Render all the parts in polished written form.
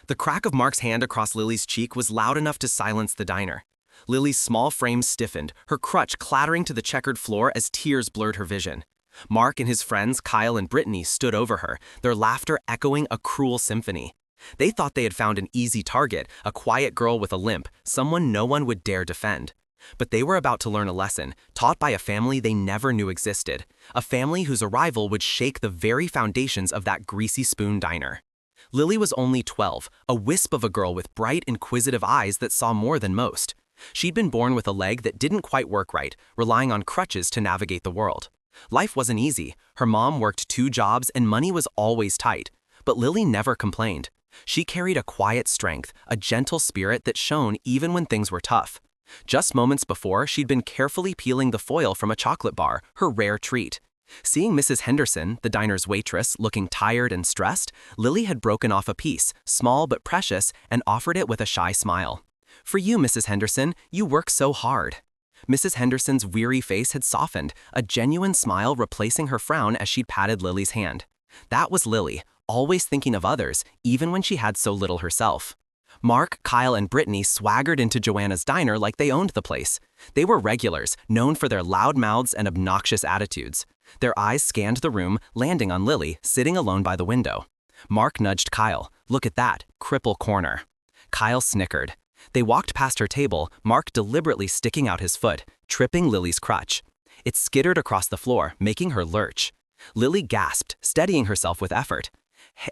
The crack of Mark's hand across Lily's cheek was loud enough to silence the diner. Lily's small frame stiffened, her crutch clattering to the checkered floor as tears blurred her vision. Mark and his friends, Kyle and Brittany, stood over her, their laughter echoing a cruel symphony. They thought they had found an easy target, a quiet girl with a limp, someone no one would dare defend. But they were about to learn a lesson, taught by a family they never knew existed, a family whose arrival would shake the very foundations of that greasy spoon diner. Lily was only 12, a wisp of a girl with bright, inquisitive eyes that saw more than most. She'd been born with a leg that didn't quite work right, relying on crutches to navigate the world. Life wasn't easy. Her mom worked 2 jobs and money was always tight. But Lily never complained. She carried a quiet strength, a gentle spirit that shone even when things were tough. Just moments before, she'd been carefully peeling the foil from a chocolate bar, her rare treat. Seeing Mrs. Henderson, the diner's waitress, looking tired and stressed, Lily had broken off a piece, small but precious, and offered it with a shy smile. "For you, Mrs. Henderson, you work so hard." Mrs. Henderson's weary face had softened, a genuine smile replacing her frown as she'd patted Lily's hand. That was Lily, always thinking of others, even when she had so little herself. Mark, Kyle, and Brittany swaggered into Joanna's diner like they owned the place. They were regulars, known for their loud mouths and obnoxious attitudes. Their eyes scanned the room, landing on Lily, sitting alone by the window. Mark nudged Kyle. "Look at that, Cripple Corner." Kyle snickered. They walked past her table, Mark deliberately sticking out his foot, tripping Lily's crutch. It skittered across the floor, making her lurch. Lily gasped, steadying herself with effort.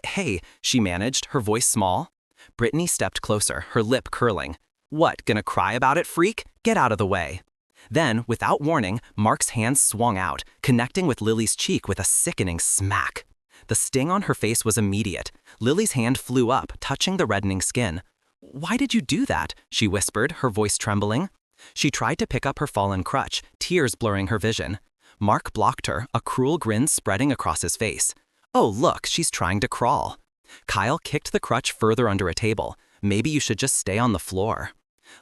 Hey, she managed, her voice small. Brittany stepped closer, her lip curling. "What, gonna cry about it, freak? Get out of the way." Then, without warning, Mark's hand swung out, connecting with Lily's cheek with a sickening smack. The sting on her face was immediate. Lily's hand flew up, touching the reddening skin. "Why did you do that?" she whispered, her voice trembling. She tried to pick up her fallen crutch, tears blurring her vision. Mark blocked her, a cruel grin spreading across his face. "Oh, look, she's trying to crawl." Kyle kicked the crutch further under a table. "Maybe you should just stay on the floor."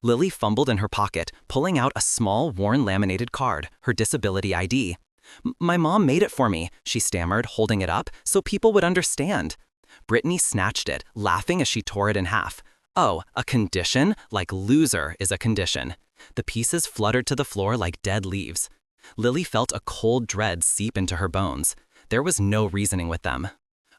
Lily fumbled in her pocket, pulling out a small, worn laminated card, her disability ID. My mom made it for me," she stammered, holding it up, "so people would understand." Brittany snatched it, laughing as she tore it in half. "Oh, a condition? Like loser is a condition." The pieces fluttered to the floor like dead leaves. Lily felt a cold dread seep into her bones. There was no reasoning with them.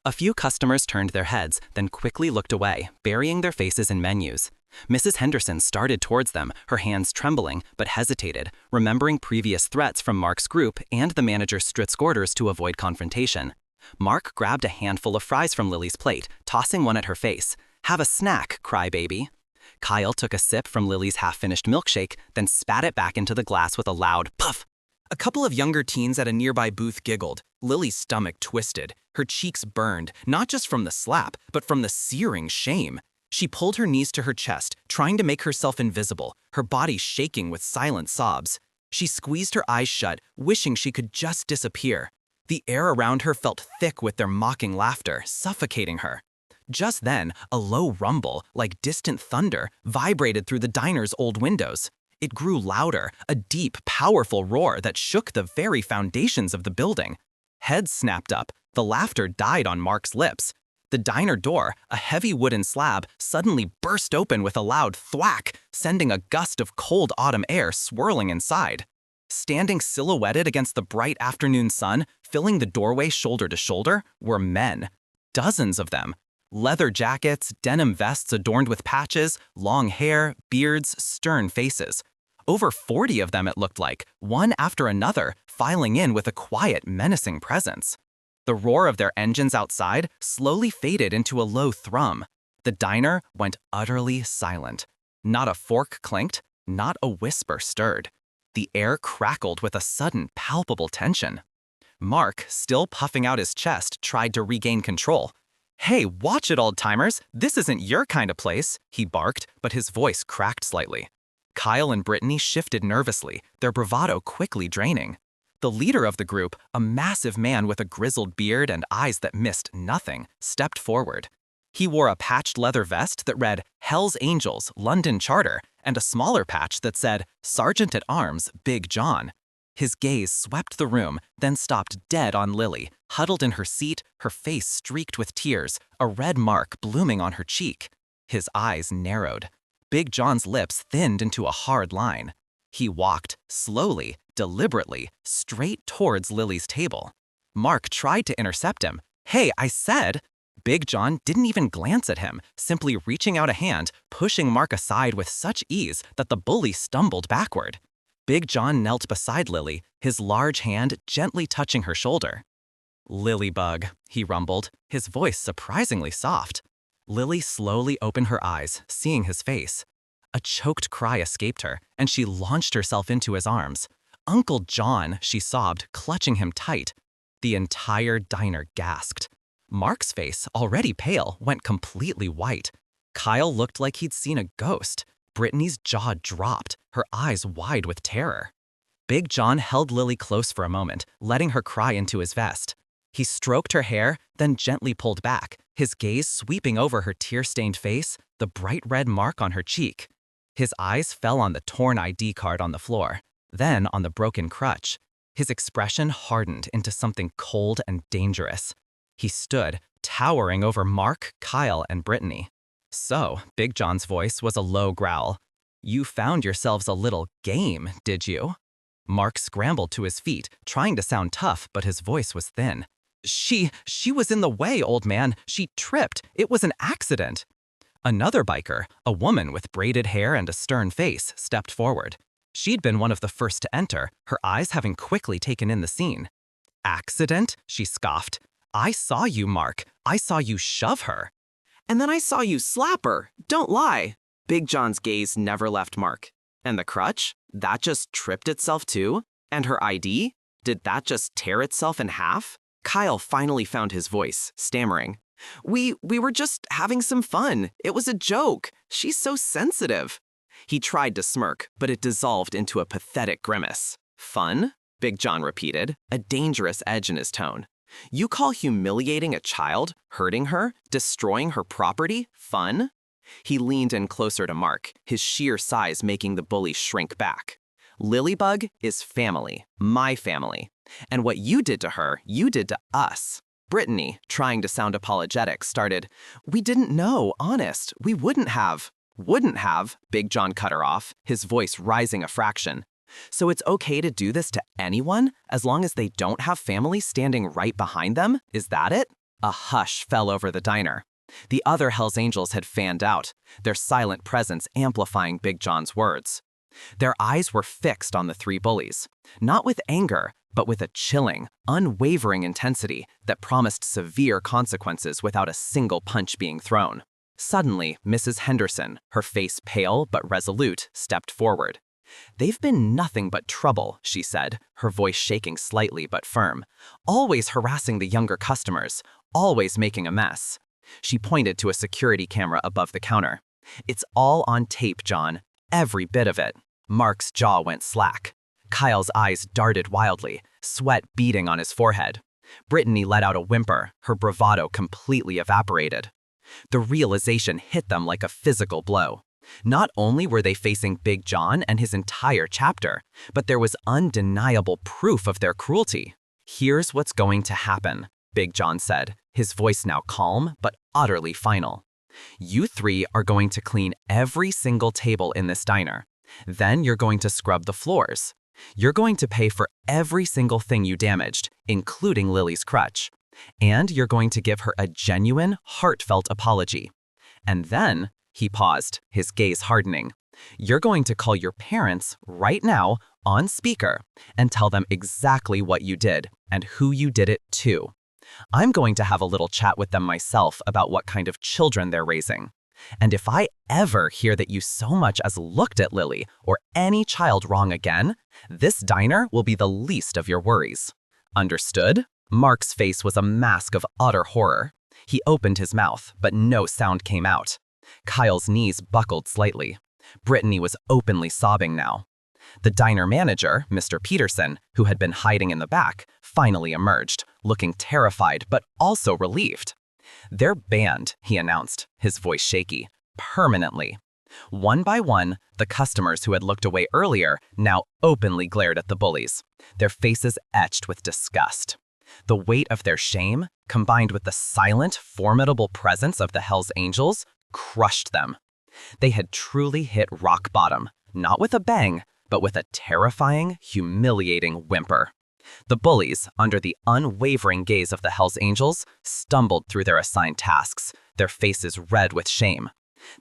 A few customers turned their heads, then quickly looked away, burying their faces in menus. Mrs. Henderson started towards them, her hands trembling, but hesitated, remembering previous threats from Mark's group and the manager's strict orders to avoid confrontation. Mark grabbed a handful of fries from Lily's plate, tossing one at her face. "Have a snack, crybaby." Kyle took a sip from Lily's half-finished milkshake, then spat it back into the glass with a loud puff. A couple of younger teens at a nearby booth giggled. Lily's stomach twisted. Her cheeks burned, not just from the slap, but from the searing shame. She pulled her knees to her chest, trying to make herself invisible, her body shaking with silent sobs. She squeezed her eyes shut, wishing she could just disappear. The air around her felt thick with their mocking laughter, suffocating her. Just then, a low rumble, like distant thunder, vibrated through the diner's old windows. It grew louder, a deep, powerful roar that shook the very foundations of the building. Heads snapped up. The laughter died on Mark's lips. The diner door, a heavy wooden slab, suddenly burst open with a loud thwack, sending a gust of cold autumn air swirling inside. Standing silhouetted against the bright afternoon sun, filling the doorway shoulder to shoulder, were men. Dozens of them. Leather jackets, denim vests adorned with patches, long hair, beards, stern faces. Over 40 of them it looked like, one after another, filing in with a quiet, menacing presence. The roar of their engines outside slowly faded into a low thrum. The diner went utterly silent. Not a fork clinked, not a whisper stirred. The air crackled with a sudden, palpable tension. Mark, still puffing out his chest, tried to regain control. "Hey, watch it, old-timers! This isn't your kind of place," he barked, but his voice cracked slightly. Kyle and Brittany shifted nervously, their bravado quickly draining. The leader of the group, a massive man with a grizzled beard and eyes that missed nothing, stepped forward. He wore a patched leather vest that read Hell's Angels, London Charter, and a smaller patch that said Sergeant at Arms, Big John. His gaze swept the room, then stopped dead on Lily, huddled in her seat, her face streaked with tears, a red mark blooming on her cheek. His eyes narrowed. Big John's lips thinned into a hard line. He walked, slowly, deliberately, straight towards Lily's table. Mark tried to intercept him. "Hey, I said—" Big John didn't even glance at him, simply reaching out a hand, pushing Mark aside with such ease that the bully stumbled backward. Big John knelt beside Lily, his large hand gently touching her shoulder. "Lilybug," he rumbled, his voice surprisingly soft. Lily slowly opened her eyes, seeing his face. A choked cry escaped her, and she launched herself into his arms. "Uncle John," she sobbed, clutching him tight. The entire diner gasped. Mark's face, already pale, went completely white. Kyle looked like he'd seen a ghost. Brittany's jaw dropped, her eyes wide with terror. Big John held Lily close for a moment, letting her cry into his vest. He stroked her hair, then gently pulled back, his gaze sweeping over her tear-stained face, the bright red mark on her cheek. His eyes fell on the torn ID card on the floor, then on the broken crutch. His expression hardened into something cold and dangerous. He stood, towering over Mark, Kyle, and Brittany. "So," Big John's voice was a low growl. "You found yourselves a little game, did you?" Mark scrambled to his feet, trying to sound tough, but his voice was thin. She was in the way, old man. She tripped. It was an accident." Another biker, a woman with braided hair and a stern face, stepped forward. She'd been one of the first to enter, her eyes having quickly taken in the scene. "Accident?" she scoffed. "I saw you, Mark. I saw you shove her." "And then I saw you slap her. Don't lie." Big John's gaze never left Mark. "And the crutch? That just tripped itself too? And her ID? Did that just tear itself in half?" Kyle finally found his voice, stammering. We were just having some fun. It was a joke. She's so sensitive." He tried to smirk, but it dissolved into a pathetic grimace. "Fun?" Big John repeated, a dangerous edge in his tone. "You call humiliating a child, hurting her, destroying her property, fun?" He leaned in closer to Mark, his sheer size making the bully shrink back. "Lilybug is family, my family. And what you did to her, you did to us." Brittany, trying to sound apologetic, started, "We didn't know, honest. We wouldn't have." "Wouldn't have," Big John cut her off, his voice rising a fraction. "So it's okay to do this to anyone, as long as they don't have family standing right behind them? Is that it?" A hush fell over the diner. The other Hells Angels had fanned out, their silent presence amplifying Big John's words. Their eyes were fixed on the three bullies, not with anger, but with a chilling, unwavering intensity that promised severe consequences without a single punch being thrown. Suddenly, Mrs. Henderson, her face pale but resolute, stepped forward. "They've been nothing but trouble," she said, her voice shaking slightly but firm. "Always harassing the younger customers, always making a mess." She pointed to a security camera above the counter. "It's all on tape, John. Every bit of it." Mark's jaw went slack. Kyle's eyes darted wildly, sweat beading on his forehead. Brittany let out a whimper, her bravado completely evaporated. The realization hit them like a physical blow. Not only were they facing Big John and his entire chapter, but there was undeniable proof of their cruelty. "Here's what's going to happen," Big John said, his voice now calm but utterly final. "You three are going to clean every single table in this diner. Then you're going to scrub the floors. You're going to pay for every single thing you damaged, including Lily's crutch. And you're going to give her a genuine, heartfelt apology. And then," he paused, his gaze hardening, "you're going to call your parents right now on speaker and tell them exactly what you did and who you did it to. I'm going to have a little chat with them myself about what kind of children they're raising. And if I ever hear that you so much as looked at Lily or any child wrong again, this diner will be the least of your worries. Understood?" Mark's face was a mask of utter horror. He opened his mouth, but no sound came out. Kyle's knees buckled slightly. Brittany was openly sobbing now. The diner manager, Mr. Peterson, who had been hiding in the back, finally emerged, looking terrified but also relieved. "They're banned," he announced, his voice shaky, "permanently." One by one, the customers who had looked away earlier now openly glared at the bullies, their faces etched with disgust. The weight of their shame, combined with the silent, formidable presence of the Hells Angels, crushed them. They had truly hit rock bottom, not with a bang, but with a terrifying, humiliating whimper. The bullies, under the unwavering gaze of the Hells Angels, stumbled through their assigned tasks, their faces red with shame.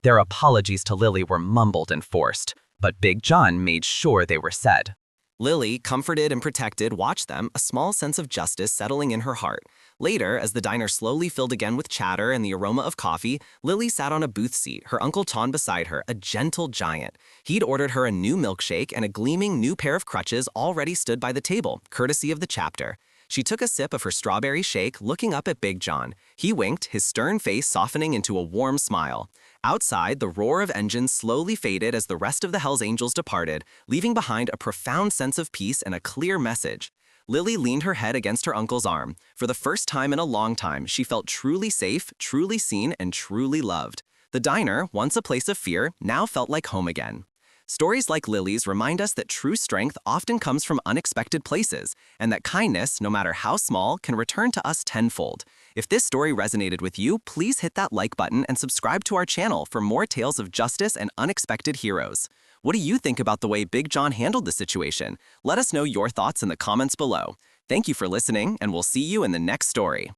Their apologies to Lily were mumbled and forced, but Big John made sure they were said. Lily, comforted and protected, watched them, a small sense of justice settling in her heart. Later, as the diner slowly filled again with chatter and the aroma of coffee, Lily sat on a booth seat, her Uncle Ton beside her, a gentle giant. He'd ordered her a new milkshake, and a gleaming new pair of crutches already stood by the table, courtesy of the chapter. She took a sip of her strawberry shake, looking up at Big John. He winked, his stern face softening into a warm smile. Outside, the roar of engines slowly faded as the rest of the Hells Angels departed, leaving behind a profound sense of peace and a clear message. Lily leaned her head against her uncle's arm. For the first time in a long time, she felt truly safe, truly seen, and truly loved. The diner, once a place of fear, now felt like home again. Stories like Lily's remind us that true strength often comes from unexpected places, and that kindness, no matter how small, can return to us tenfold. If this story resonated with you, please hit that like button and subscribe to our channel for more tales of justice and unexpected heroes. What do you think about the way Big John handled the situation? Let us know your thoughts in the comments below. Thank you for listening, and we'll see you in the next story.